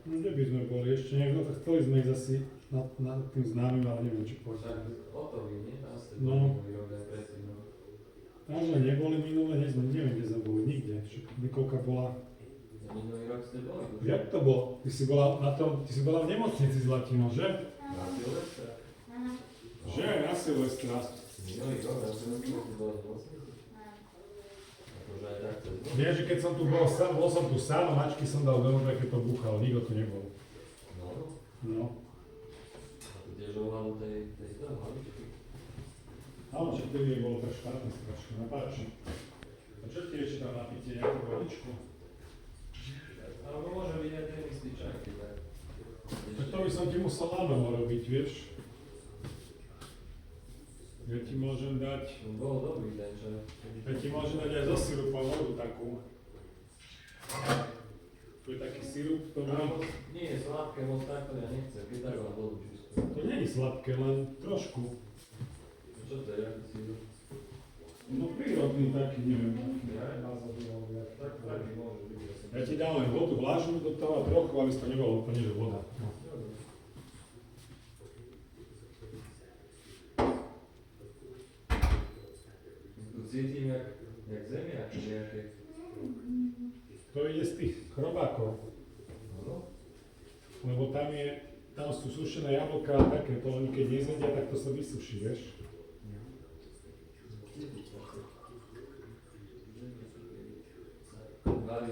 No kde by sme boli? Ešte niekto, tak chceli sme ísť asi nad tým známym, ale neviem, či pôjdeme. No. Tam sme neboli minule, neviem, kde sme boli, nikde. Nikolka bola... Minulý rok ste boli? Jak to bolo? Ty si bola v nemocnici s Latinou, že? Na Silvestra? Že? Na Silvestra. Minulý rok na Silvestra ste boli v nemocnici? Akože aj tak to je. Vieš, že keď som tu bol som tu sám a mačky som dal do keď to búchalo, nikto tu nebol. No. A tu tiež ohľadu tej hlavičky. Áno, že vtedy bolo tak špatné strašne, no páči. A čo ti ešte tam napíte, nejakú vodičku? Alebo môže byť aj ten istý čaj, keď tak. Tak to by som ti musel na domu robiť, vieš? Ja ti môžem dať... Bol dobrý ten čaj. Ja ti môžem dať aj zo sirupom vodu takú. Tu je taký sirup, ktorý... Nie, sladké moc takto ja nechcem, keď tak mám vodu čistú. To nie je sladké, len trošku. Čo to je, aký sirup? No prírodný taký, neviem. Tak by môže byť. Ja ti dám len vodu vlažnú do toho a trochu, aby to nebolo úplne, že voda. No. Tu cítim jak zemiaky nejaké. To ide z tých chrobákov. No. Lebo tam sú sušené jablká a také, to oni keď nezjedia, tak to sa vysuší, vieš? Varí